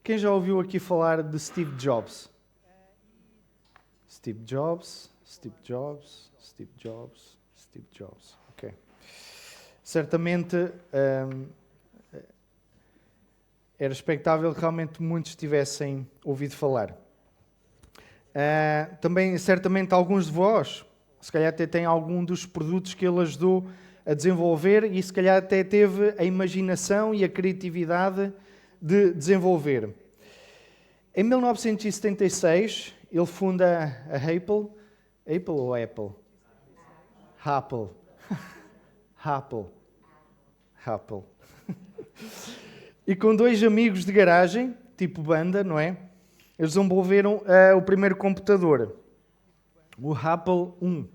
Quem já ouviu aqui falar de Steve Jobs? Steve Jobs, Steve Jobs, Steve Jobs, Steve Jobs. Ok. Certamente era expectável que realmente muitos tivessem ouvido falar. Também, certamente, alguns de vós, se calhar até têm algum dos produtos que ele ajudou a desenvolver e se calhar até teve a imaginação e a criatividade de desenvolver. Em 1976, ele funda a Apple. Apple ou Apple? Apple. Apple. Apple. E com dois amigos de garagem, tipo banda, não é? Eles desenvolveram o primeiro computador, o Apple I.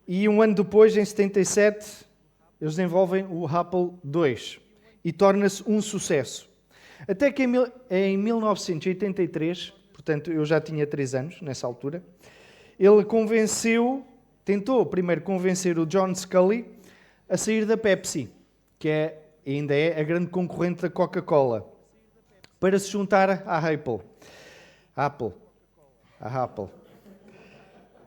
E um ano depois, em 77, eles desenvolvem o Apple II. E torna-se um sucesso. Até que em 1983, portanto eu já tinha 3 anos nessa altura, ele tentou primeiro convencer o John Scully a sair da Pepsi, que ainda é a grande concorrente da Coca-Cola, para se juntar à Apple. A Apple.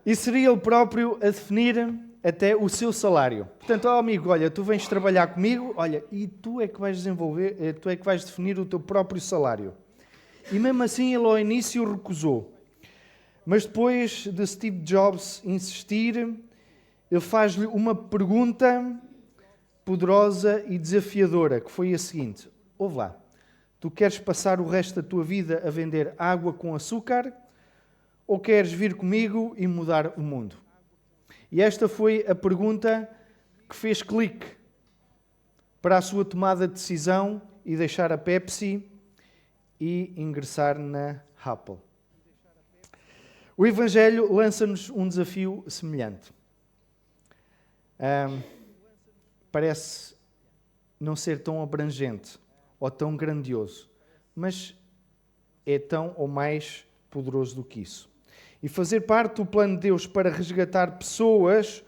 E seria ele próprio a definir até o seu salário. Portanto, amigo, olha, tu vens trabalhar comigo, olha, e tu é que vais tu é que vais definir o teu próprio salário. E mesmo assim ele ao início recusou. Mas depois de Steve Jobs insistir, ele faz-lhe uma pergunta poderosa e desafiadora, que foi a seguinte: ouve lá, tu queres passar o resto da tua vida a vender água com açúcar ou queres vir comigo e mudar o mundo? E esta foi a pergunta que fez clique para a sua tomada de decisão e deixar a Pepsi e ingressar na Apple. O Evangelho lança-nos um desafio semelhante. Parece não ser tão abrangente ou tão grandioso, mas é tão ou mais poderoso do que isso. E fazer parte do plano de Deus para resgatar pessoas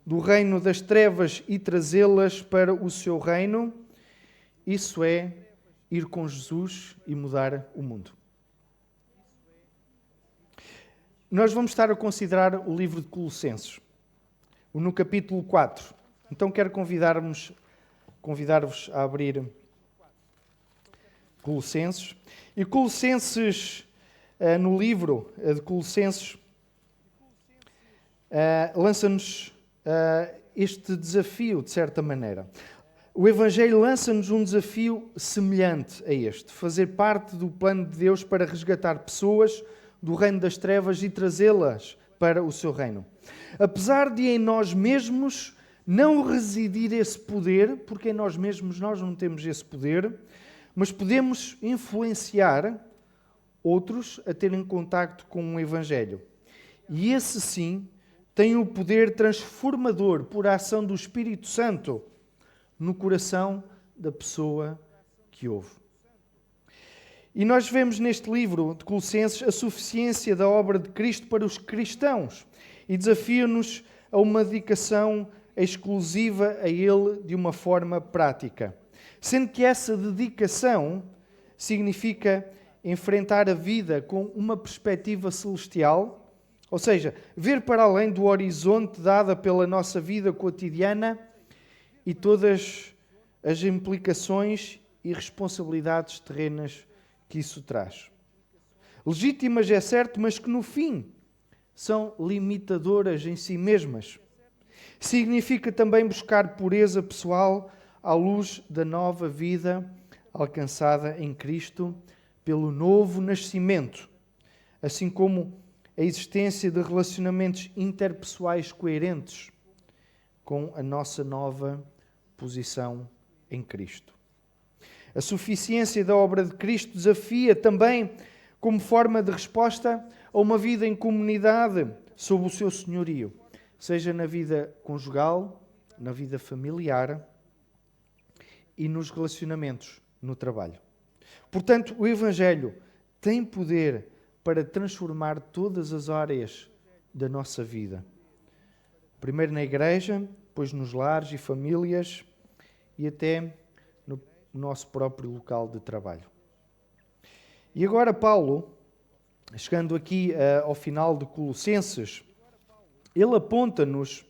do reino das trevas e trazê-las para o seu reino, isso é ir com Jesus e mudar o mundo. Nós vamos estar a considerar o livro de Colossenses, no capítulo 4. Então quero convidar-vos a abrir Colossenses. E Colossenses, no livro de Colossenses, lança-nos este desafio, de certa maneira. O Evangelho lança-nos um desafio semelhante a este. Fazer parte do plano de Deus para resgatar pessoas do reino das trevas e trazê-las para o seu reino. Apesar de em nós mesmos não residir esse poder, porque em nós mesmos nós não temos esse poder, mas podemos influenciar outros a terem contacto com o Evangelho. E esse sim tem o poder transformador por ação do Espírito Santo no coração da pessoa que ouve. E nós vemos neste livro de Colossenses a suficiência da obra de Cristo para os cristãos e desafia-nos a uma dedicação exclusiva a Ele de uma forma prática. Sendo que essa dedicação significa enfrentar a vida com uma perspectiva celestial, ou seja, ver para além do horizonte dado pela nossa vida cotidiana e todas as implicações e responsabilidades terrenas que isso traz. Legítimas, é certo, mas que no fim são limitadoras em si mesmas. Significa também buscar pureza pessoal à luz da nova vida alcançada em Cristo pelo novo nascimento, assim como a existência de relacionamentos interpessoais coerentes com a nossa nova posição em Cristo. A suficiência da obra de Cristo desafia também como forma de resposta a uma vida em comunidade sob o seu senhorio, seja na vida conjugal, na vida familiar e nos relacionamentos no trabalho. Portanto, o Evangelho tem poder para transformar todas as áreas da nossa vida. Primeiro na igreja, depois nos lares e famílias e até no nosso próprio local de trabalho. E agora Paulo, chegando aqui ao final de Colossenses, ele aponta-nos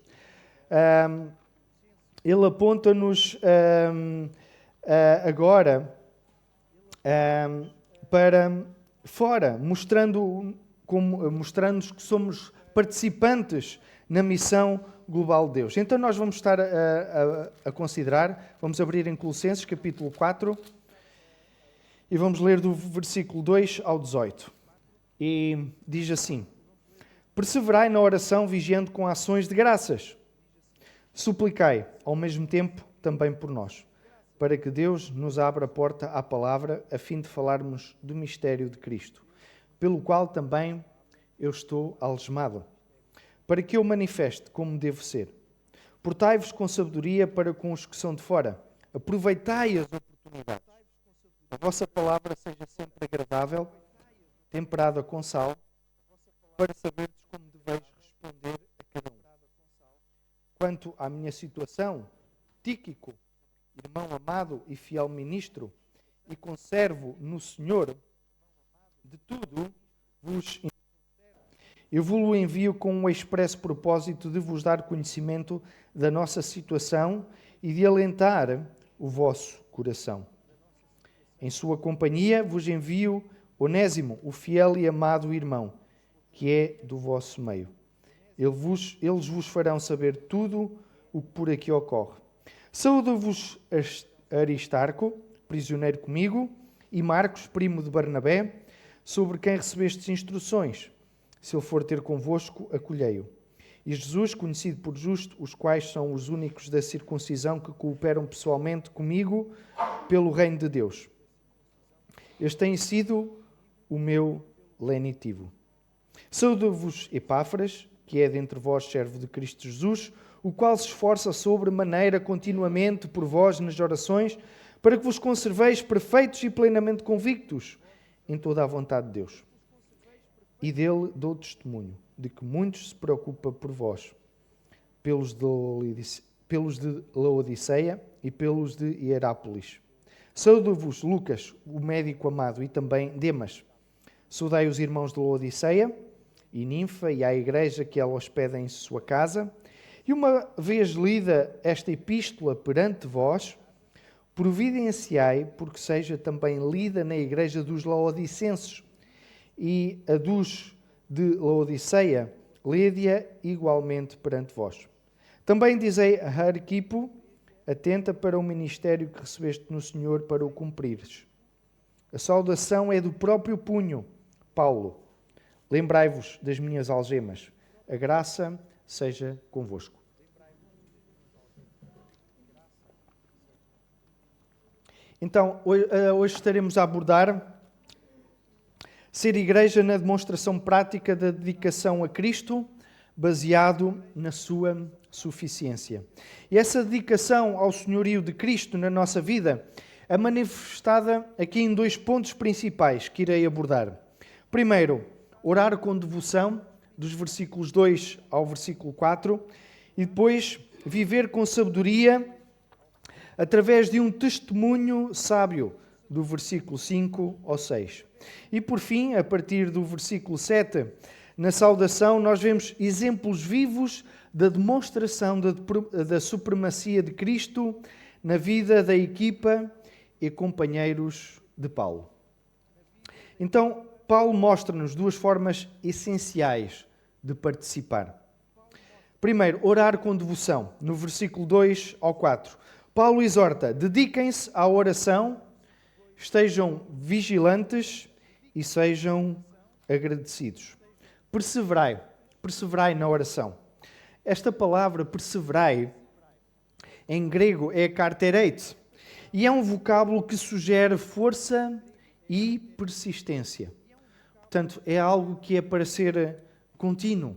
agora para fora, mostrando-nos que somos participantes na missão global de Deus. Então nós vamos estar a considerar, vamos abrir em Colossenses capítulo 4 e vamos ler do versículo 2 ao 18. E diz assim: perseverai na oração, vigiando com ações de graças. Suplicai, ao mesmo tempo, também por nós, para que Deus nos abra a porta à palavra, a fim de falarmos do mistério de Cristo, pelo qual também eu estou algemado, para que eu manifeste como devo ser. Portai-vos com sabedoria para com os que são de fora. Aproveitai as oportunidades. A vossa palavra seja sempre agradável, temperada com sal, para saberdes como deveis responder a cada um. Quanto à minha situação, Tíquico, irmão amado e fiel ministro, e conservo no Senhor, de tudo eu vos envio com um expresso propósito de vos dar conhecimento da nossa situação e de alentar o vosso coração. Em sua companhia vos envio Onésimo, o fiel e amado irmão, que é do vosso meio. Eles vos farão saber tudo o que por aqui ocorre. Saúdo-vos Aristarco, prisioneiro comigo, e Marcos, primo de Barnabé, sobre quem recebestes instruções. Se ele for ter convosco, acolhei-o. E Jesus, conhecido por justo, os quais são os únicos da circuncisão que cooperam pessoalmente comigo pelo reino de Deus. Este tem sido o meu lenitivo. Saúdo-vos Epáfras, que é dentre vós servo de Cristo Jesus, o qual se esforça sobremaneira continuamente por vós nas orações, para que vos conserveis perfeitos e plenamente convictos em toda a vontade de Deus. E dele dou testemunho de que muitos se preocupam por vós, pelos de Laodiceia e pelos de Hierápolis. Saúdo-vos Lucas, o médico amado, e também Demas. Saudai os irmãos de Laodiceia e Ninfa e à igreja que ela hospeda em sua casa. E uma vez lida esta epístola perante vós, providenciai porque seja também lida na igreja dos Laodicenses, e a dos de Laodiceia, lede-a igualmente perante vós. Também dizei a Arquipo, atenta para o ministério que recebeste no Senhor para o cumprires. A saudação é do próprio punho, Paulo. Lembrai-vos das minhas algemas. A graça seja convosco. Então, hoje estaremos a abordar ser igreja na demonstração prática da dedicação a Cristo, baseado na sua suficiência. E essa dedicação ao senhorio de Cristo na nossa vida é manifestada aqui em dois pontos principais que irei abordar. Primeiro, orar com devoção, dos versículos 2 ao versículo 4, e depois viver com sabedoria através de um testemunho sábio, do versículo 5 ao 6. E por fim, a partir do versículo 7, na saudação, nós vemos exemplos vivos da demonstração da supremacia de Cristo na vida da equipa e companheiros de Paulo. Então, Paulo mostra-nos duas formas essenciais de participar. Primeiro, orar com devoção, no versículo 2 ao 4. Paulo exorta: dediquem-se à oração, estejam vigilantes e sejam agradecidos. Perseverai na oração. Esta palavra perseverai, em grego, é carterete, e é um vocábulo que sugere força e persistência. Portanto, é algo que é para ser contínuo,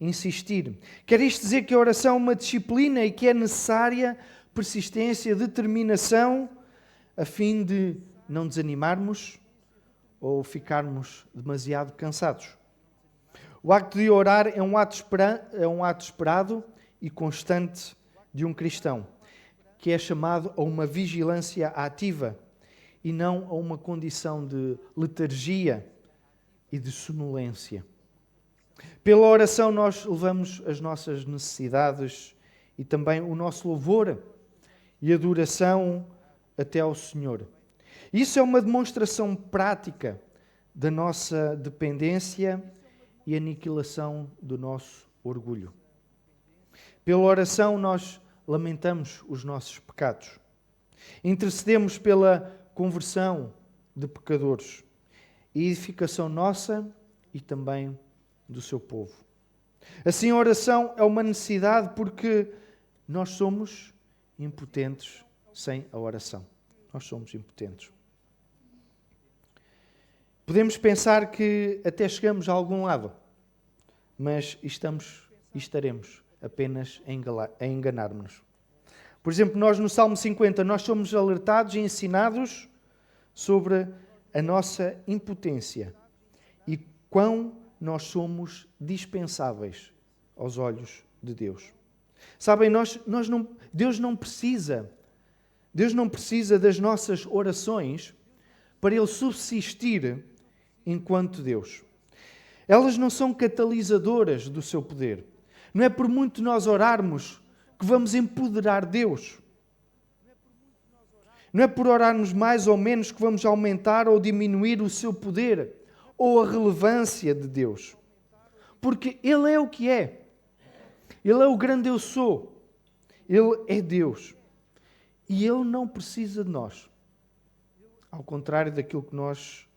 insistir. Quer isto dizer que a oração é uma disciplina e que é necessária persistência, determinação, a fim de não desanimarmos ou ficarmos demasiado cansados. O acto de orar é um ato esperado e constante de um cristão, que é chamado a uma vigilância ativa e não a uma condição de letargia e de sonolência. Pela oração nós levamos as nossas necessidades e também o nosso louvor e adoração até ao Senhor. Isso é uma demonstração prática da nossa dependência e aniquilação do nosso orgulho. Pela oração nós lamentamos os nossos pecados. Intercedemos pela conversão de pecadores e edificação nossa e também do seu povo. Assim, a oração é uma necessidade porque nós somos impotentes sem a oração. Nós somos impotentes. Podemos pensar que até chegamos a algum lado, mas estamos e estaremos apenas a enganar-nos. Por exemplo, nós no Salmo 50, nós somos alertados e ensinados sobre a nossa impotência e quão nós somos dispensáveis aos olhos de Deus. Sabem, Deus não precisa das nossas orações para Ele subsistir enquanto Deus. Elas não são catalisadoras do seu poder. Não é por muito nós orarmos que vamos empoderar Deus. Não é por orarmos mais ou menos que vamos aumentar ou diminuir o seu poder ou a relevância de Deus. Porque Ele é o que é. Ele é o grande eu sou. Ele é Deus. E Ele não precisa de nós. Ao contrário daquilo que nós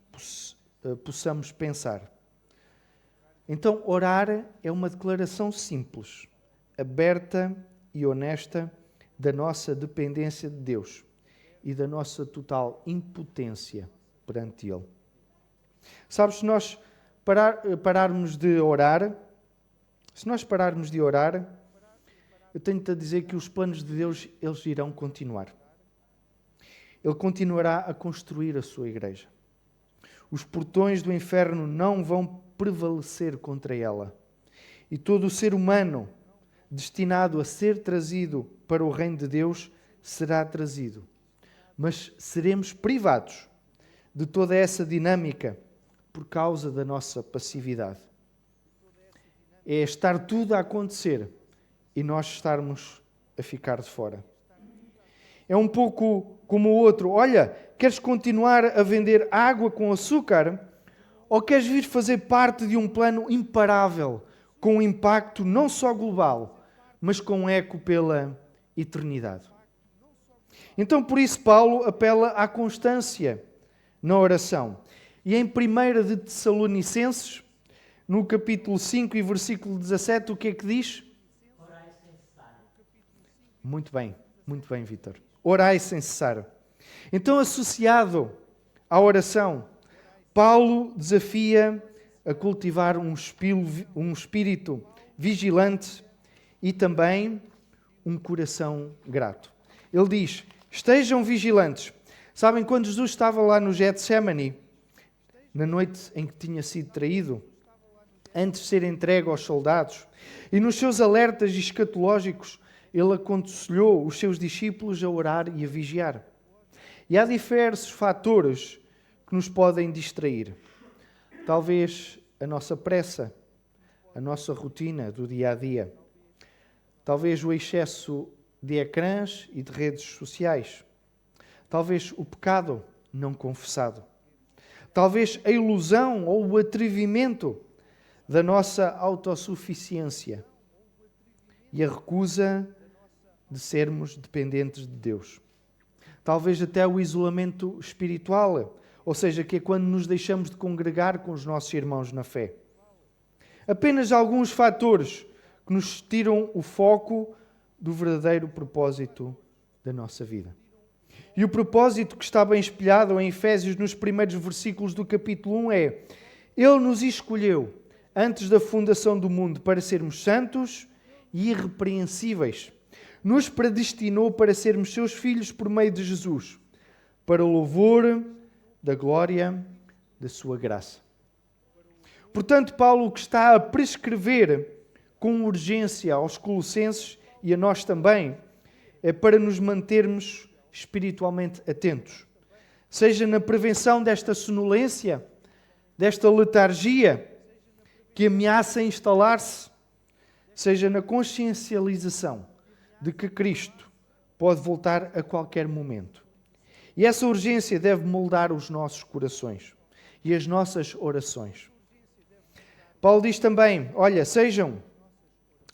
possamos pensar. Então, orar é uma declaração simples, aberta e honesta da nossa dependência de Deus e da nossa total impotência perante Ele. Sabes, se nós pararmos de orar, eu tenho-te a dizer que os planos de Deus, eles irão continuar. Ele continuará a construir a sua igreja. Os portões do inferno não vão prevalecer contra ela. E todo o ser humano destinado a ser trazido para o reino de Deus será trazido. Mas seremos privados de toda essa dinâmica por causa da nossa passividade. É estar tudo a acontecer e nós estarmos a ficar de fora. É um pouco como o outro. Olha, queres continuar a vender água com açúcar? Ou queres vir fazer parte de um plano imparável, com um impacto não só global, mas com eco pela eternidade? Então, por isso, Paulo apela à constância na oração. E em 1 de Tessalonicenses, no capítulo 5 e versículo 17, o que é que diz? Orai sem cessar. Muito bem, Vítor. Orai sem cessar. Então, associado à oração, Paulo desafia a cultivar um espírito vigilante e também um coração grato. Ele diz, estejam vigilantes. Sabem, quando Jesus estava lá no Getsemane, na noite em que tinha sido traído, antes de ser entregue aos soldados, e nos seus alertas escatológicos, ele aconselhou os seus discípulos a orar e a vigiar. E há diversos fatores que nos podem distrair. Talvez a nossa pressa, a nossa rotina do dia a dia. Talvez o excesso de ecrãs e de redes sociais. Talvez o pecado não confessado. Talvez a ilusão ou o atrevimento da nossa autossuficiência e a recusa de sermos dependentes de Deus. Talvez até o isolamento espiritual, ou seja, que é quando nos deixamos de congregar com os nossos irmãos na fé. Apenas alguns fatores que nos tiram o foco do verdadeiro propósito da nossa vida. E o propósito que está bem espelhado em Efésios nos primeiros versículos do capítulo 1 é: Ele nos escolheu antes da fundação do mundo para sermos santos e irrepreensíveis. Nos predestinou para sermos seus filhos por meio de Jesus, para o louvor da glória da sua graça. Portanto, Paulo, o que está a prescrever com urgência aos Colossenses e a nós também, é para nos mantermos espiritualmente atentos, seja na prevenção desta sonolência, desta letargia que ameaça instalar-se, seja na consciencialização de que Cristo pode voltar a qualquer momento. E essa urgência deve moldar os nossos corações e as nossas orações. Paulo diz também, olha, sejam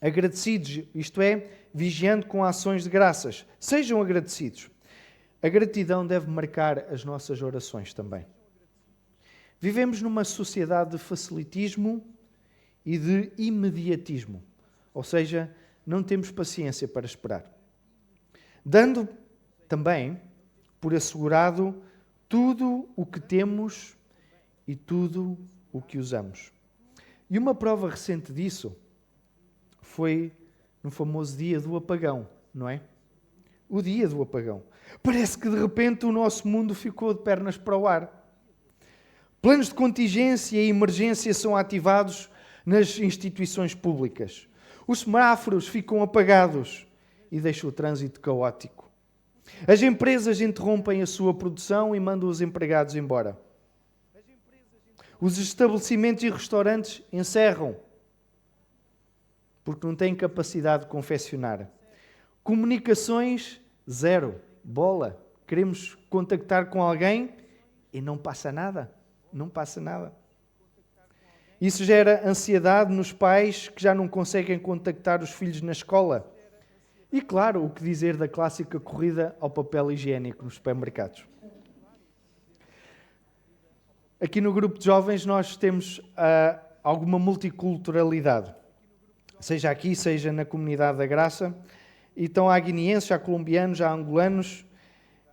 agradecidos, isto é, vigiando com ações de graças. Sejam agradecidos. A gratidão deve marcar as nossas orações também. Vivemos numa sociedade de facilitismo e de imediatismo. Ou seja, não temos paciência para esperar. Dando também por assegurado tudo o que temos e tudo o que usamos. E uma prova recente disso foi no famoso dia do apagão, não é? O dia do apagão. Parece que de repente o nosso mundo ficou de pernas para o ar. Planos de contingência e emergência são ativados nas instituições públicas. Os semáforos ficam apagados e deixam o trânsito caótico. As empresas interrompem a sua produção e mandam os empregados embora. Os estabelecimentos e restaurantes encerram porque não têm capacidade de confeccionar. Comunicações, zero. Bola. Queremos contactar com alguém e não passa nada. Não passa nada. Isso gera ansiedade nos pais que já não conseguem contactar os filhos na escola. E claro, o que dizer da clássica corrida ao papel higiênico nos supermercados. Aqui no grupo de jovens nós temos alguma multiculturalidade. Seja aqui, seja na comunidade da Graça. E estão há guineenses, há colombianos, há angolanos.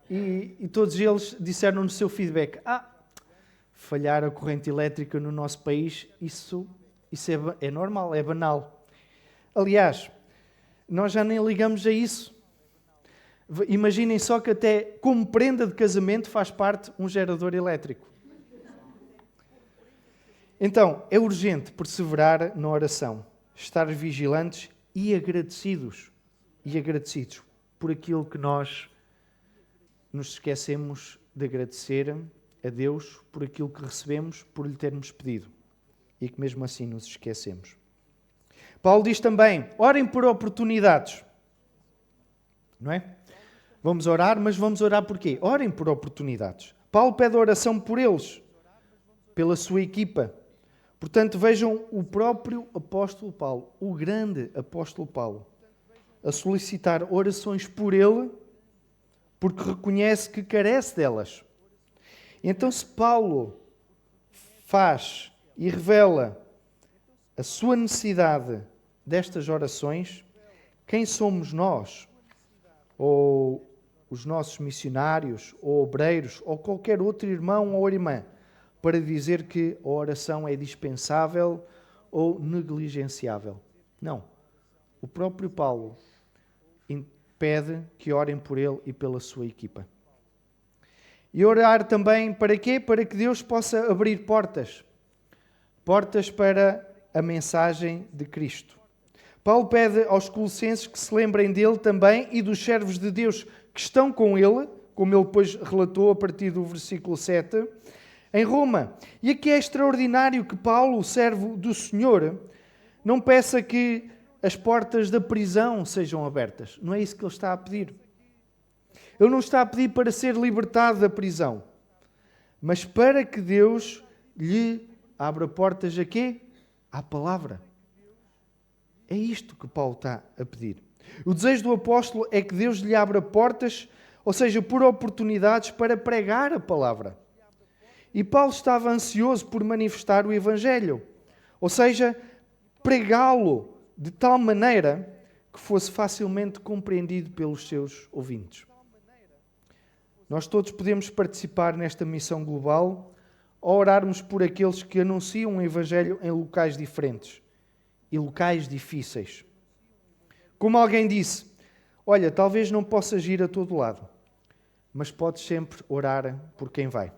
E todos eles disseram no seu feedback, falhar a corrente elétrica no nosso país, isso é normal, é banal. Aliás, nós já nem ligamos a isso. Imaginem só que até como prenda de casamento faz parte um gerador elétrico. Então, é urgente perseverar na oração, estar vigilantes e agradecidos por aquilo que nós nos esquecemos de agradecer a Deus por aquilo que recebemos, por lhe termos pedido e que mesmo assim nos esquecemos. Paulo diz também, orem por oportunidades. Não é? Vamos orar, mas vamos orar por quê? Orem por oportunidades. Paulo pede oração por eles, pela sua equipa. Portanto, vejam o próprio apóstolo Paulo, o grande apóstolo Paulo, a solicitar orações por ele, porque reconhece que carece delas. Então, se Paulo faz e revela a sua necessidade destas orações, quem somos nós, ou os nossos missionários, ou obreiros, ou qualquer outro irmão ou irmã, para dizer que a oração é dispensável ou negligenciável? Não. O próprio Paulo pede que orem por ele e pela sua equipa. E orar também para quê? Para que Deus possa abrir portas. Portas para a mensagem de Cristo. Paulo pede aos colossenses que se lembrem dele também e dos servos de Deus que estão com ele, como ele depois relatou a partir do versículo 7, em Roma. E aqui é extraordinário que Paulo, o servo do Senhor, não peça que as portas da prisão sejam abertas. Não é isso que ele está a pedir. Ele não está a pedir para ser libertado da prisão, mas para que Deus lhe abra portas a quê? À palavra. É isto que Paulo está a pedir. O desejo do apóstolo é que Deus lhe abra portas, ou seja, por oportunidades para pregar a palavra. E Paulo estava ansioso por manifestar o Evangelho, ou seja, pregá-lo de tal maneira que fosse facilmente compreendido pelos seus ouvintes. Nós todos podemos participar nesta missão global ao orarmos por aqueles que anunciam o Evangelho em locais diferentes e locais difíceis. Como alguém disse, olha, talvez não possas ir a todo lado, mas podes sempre orar por quem vai.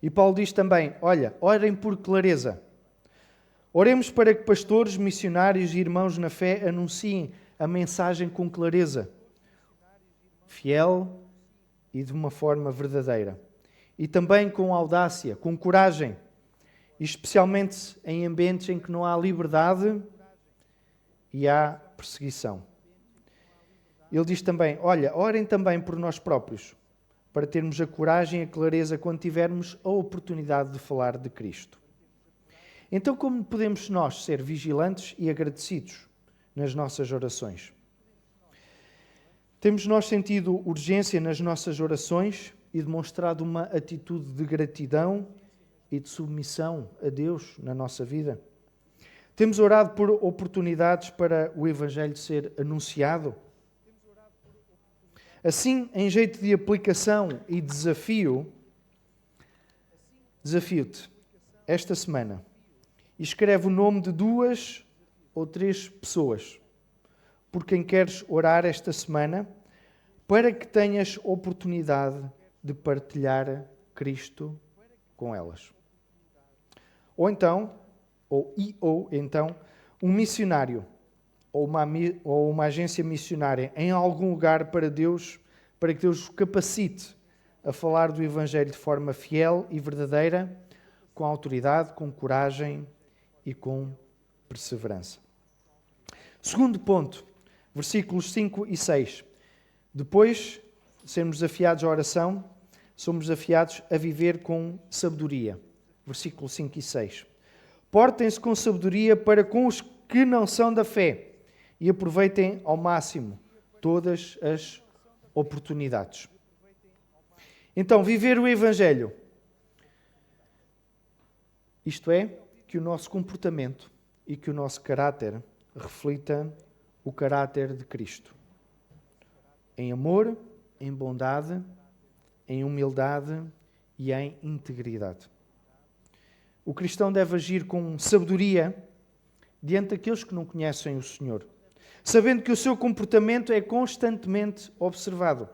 E Paulo diz também, olha, orem por clareza. Oremos para que pastores, missionários e irmãos na fé anunciem a mensagem com clareza, fiel e de uma forma verdadeira. E também com audácia, com coragem, e especialmente em ambientes em que não há liberdade e há perseguição. Ele diz também, olha, orem também por nós próprios, para termos a coragem e a clareza quando tivermos a oportunidade de falar de Cristo. Então, como podemos nós ser vigilantes e agradecidos nas nossas orações? Temos nós sentido urgência nas nossas orações e demonstrado uma atitude de gratidão e de submissão a Deus na nossa vida? Temos orado por oportunidades para o Evangelho ser anunciado? Assim, em jeito de aplicação e desafio, desafio-te esta semana e escreve o nome de 2 ou 3 pessoas por quem queres orar esta semana para que tenhas oportunidade de partilhar Cristo com elas. Ou então, um missionário ou uma agência missionária em algum lugar para que Deus os capacite a falar do Evangelho de forma fiel e verdadeira, com autoridade, com coragem e com perseverança. Segundo ponto, versículos 5 e 6. Depois de sermos desafiados à oração, somos desafiados a viver com sabedoria. Versículos 5 e 6. Portem-se com sabedoria para com os que não são da fé e aproveitem ao máximo todas as oportunidades. Então, viver o Evangelho. Isto é, que o nosso comportamento e que o nosso caráter reflita o caráter de Cristo. Em amor, em bondade, em humildade e em integridade. O cristão deve agir com sabedoria diante daqueles que não conhecem o Senhor, sabendo que o seu comportamento é constantemente observado.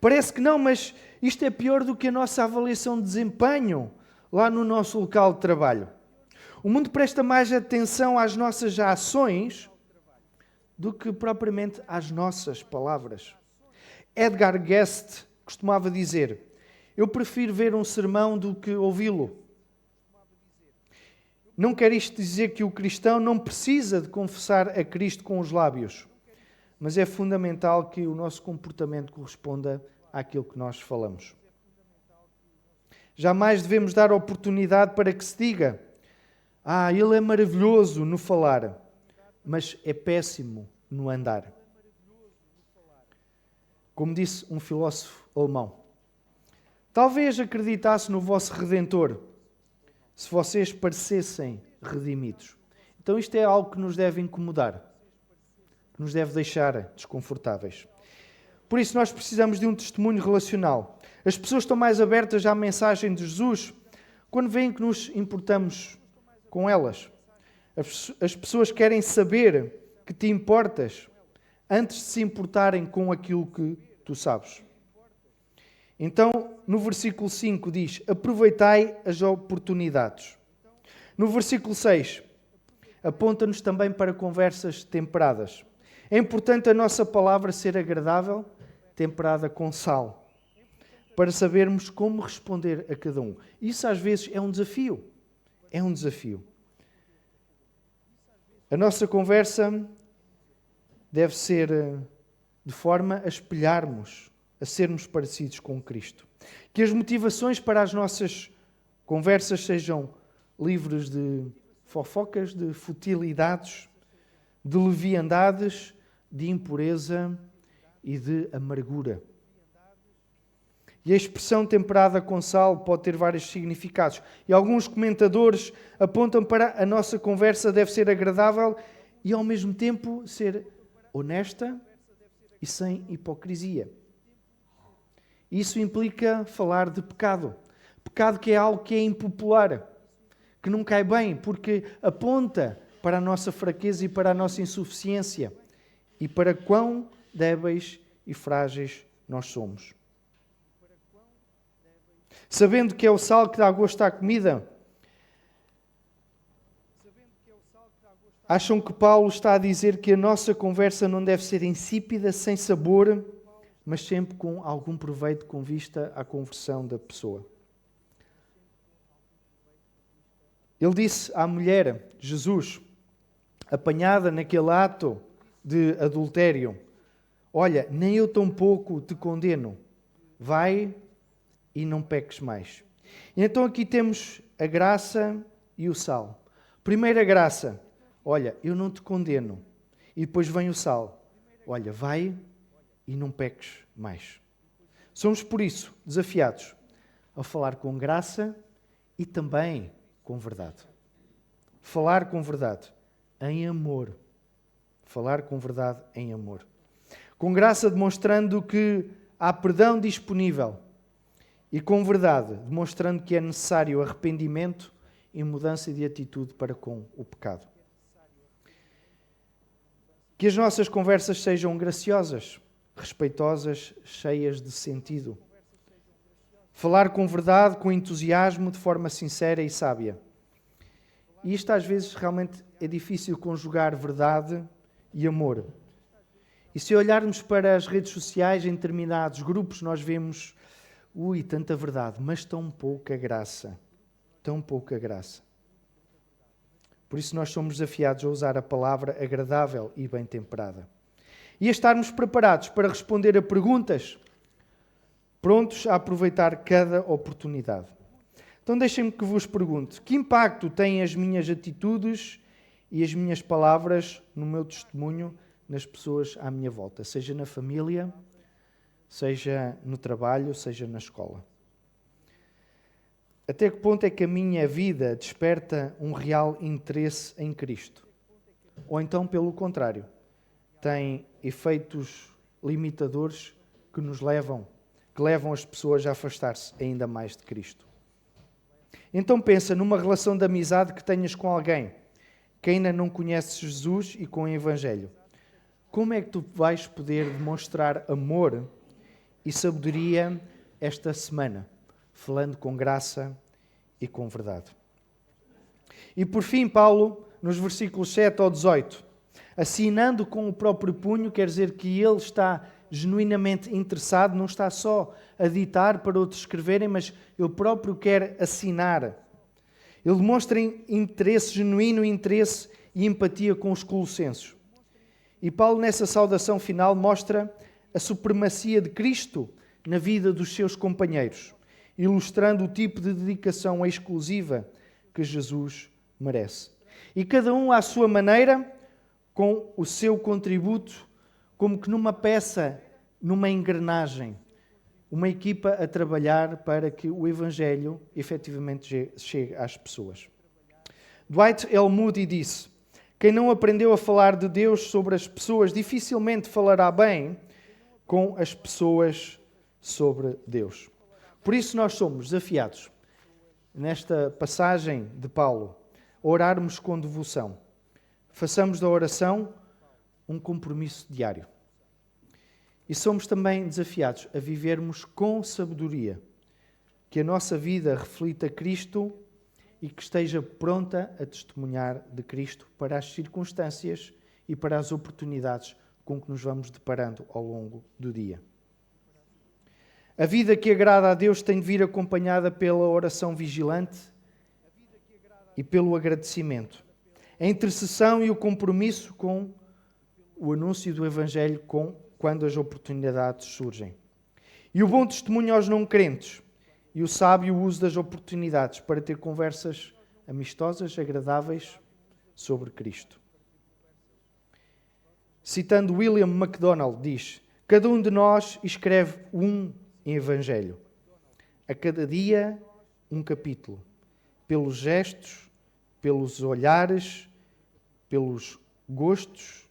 Parece que não, mas isto é pior do que a nossa avaliação de desempenho lá no nosso local de trabalho. O mundo presta mais atenção às nossas ações do que propriamente às nossas palavras. Edgar Guest costumava dizer: eu prefiro ver um sermão do que ouvi-lo. Não quer isto dizer que o cristão não precisa de confessar a Cristo com os lábios, mas é fundamental que o nosso comportamento corresponda àquilo que nós falamos. Jamais devemos dar oportunidade para que se diga: ele é maravilhoso no falar, mas é péssimo no andar. Como disse um filósofo alemão, talvez acreditasse no vosso Redentor se vocês parecessem redimidos. Então isto é algo que nos deve incomodar, que nos deve deixar desconfortáveis. Por isso nós precisamos de um testemunho relacional. As pessoas estão mais abertas à mensagem de Jesus quando veem que nos importamos com elas. As pessoas querem saber que te importas antes de se importarem com aquilo que tu sabes. Então, no versículo 5 diz: aproveitai as oportunidades. No versículo 6, aponta-nos também para conversas temperadas. É importante a nossa palavra ser agradável, temperada com sal, para sabermos como responder a cada um. Isso às vezes é um desafio. É um desafio. A nossa conversa deve ser de forma a espelharmos, a sermos parecidos com Cristo. Que as motivações para as nossas conversas sejam livres de fofocas, de futilidades, de leviandades, de impureza e de amargura. E a expressão temperada com sal pode ter vários significados. E alguns comentadores apontam para a nossa conversa deve ser agradável e ao mesmo tempo ser honesta e sem hipocrisia. Isso implica falar de pecado. Pecado que é algo que é impopular, que não cai bem, porque aponta para a nossa fraqueza e para a nossa insuficiência e para quão débeis e frágeis nós somos. Sabendo que é o sal que dá gosto à comida, acham que Paulo está a dizer que a nossa conversa não deve ser insípida, sem sabor, mas sempre com algum proveito com vista à conversão da pessoa. Ele disse à mulher, Jesus, apanhada naquele ato de adultério, olha, nem eu tampouco te condeno, vai e não peques mais. E então aqui temos a graça e o sal. Primeira graça, olha, eu não te condeno. E depois vem o sal, olha, vai e não peques mais. Somos por isso desafiados a falar com graça e também com verdade. Falar com verdade em amor. Falar com verdade em amor. Com graça demonstrando que há perdão disponível e com verdade demonstrando que é necessário arrependimento e mudança de atitude para com o pecado. Que as nossas conversas sejam graciosas, respeitosas, cheias de sentido. Falar com verdade, com entusiasmo, de forma sincera e sábia. E isto às vezes realmente é difícil conjugar verdade e amor. E se olharmos para as redes sociais em determinados grupos, nós vemos, tanta verdade, mas tão pouca graça. Tão pouca graça. Por isso nós somos desafiados a usar a palavra agradável e bem temperada. E a estarmos preparados para responder a perguntas, prontos a aproveitar cada oportunidade. Então deixem-me que vos pergunte, que impacto têm as minhas atitudes e as minhas palavras no meu testemunho nas pessoas à minha volta, seja na família, seja no trabalho, seja na escola? Até que ponto é que a minha vida desperta um real interesse em Cristo? Ou então, pelo contrário, tem efeitos limitadores que levam as pessoas a afastar-se ainda mais de Cristo? Então pensa numa relação de amizade que tenhas com alguém que ainda não conhece Jesus e com o Evangelho. Como é que tu vais poder demonstrar amor e sabedoria esta semana? Falando com graça e com verdade. E por fim, Paulo, nos versículos 7 ao 18, assinando com o próprio punho, quer dizer que ele está genuinamente interessado, não está só a ditar para outros escreverem, mas ele próprio quer assinar. Ele demonstra interesse, genuíno interesse e empatia com os colossenses. E Paulo, nessa saudação final, mostra a supremacia de Cristo na vida dos seus companheiros, ilustrando o tipo de dedicação exclusiva que Jesus merece. E cada um à sua maneira, com o seu contributo, como que numa peça, numa engrenagem, uma equipa a trabalhar para que o Evangelho efetivamente chegue às pessoas. Dwight L. Moody disse: quem não aprendeu a falar de Deus sobre as pessoas dificilmente falará bem com as pessoas sobre Deus. Por isso nós somos desafiados, nesta passagem de Paulo, a orarmos com devoção. Façamos da oração um compromisso diário. E somos também desafiados a vivermos com sabedoria, que a nossa vida reflita Cristo e que esteja pronta a testemunhar de Cristo para as circunstâncias e para as oportunidades com que nos vamos deparando ao longo do dia. A vida que agrada a Deus tem de vir acompanhada pela oração vigilante e pelo agradecimento. A intercessão e o compromisso com o anúncio do Evangelho quando as oportunidades surgem. E o bom testemunho aos não crentes e o sábio uso das oportunidades para ter conversas amistosas, agradáveis sobre Cristo. Citando William MacDonald, diz: cada um de nós escreve um Evangelho. A cada dia, um capítulo. Pelos gestos, pelos olhares, pelos gostos,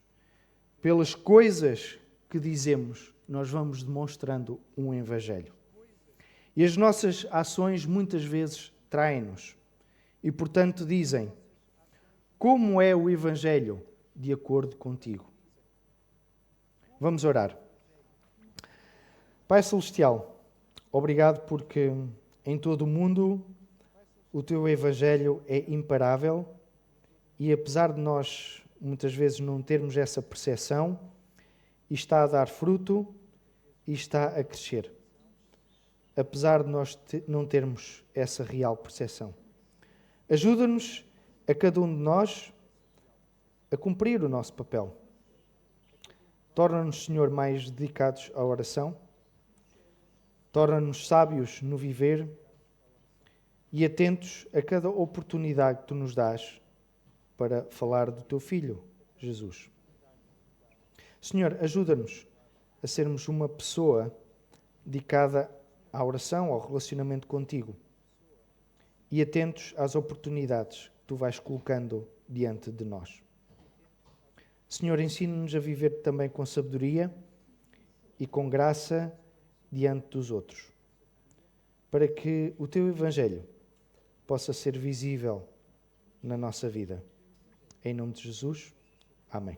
pelas coisas que dizemos, nós vamos demonstrando um Evangelho. E as nossas ações muitas vezes traem-nos. E, portanto, dizem: como é o Evangelho de acordo contigo? Vamos orar. Pai Celestial, obrigado porque em todo o mundo o Teu Evangelho é imparável e apesar de nós muitas vezes não termos essa percepção, está a dar fruto e está a crescer, apesar de nós não termos essa real percepção. Ajuda-nos, a cada um de nós, a cumprir o nosso papel. Torna-nos, Senhor, mais dedicados à oração. Torna-nos sábios no viver e atentos a cada oportunidade que Tu nos dás para falar do Teu Filho, Jesus. Senhor, ajuda-nos a sermos uma pessoa dedicada à oração, ao relacionamento contigo e atentos às oportunidades que Tu vais colocando diante de nós. Senhor, ensina-nos a viver também com sabedoria e com graça diante dos outros, para que o Teu Evangelho possa ser visível na nossa vida. Em nome de Jesus, amém.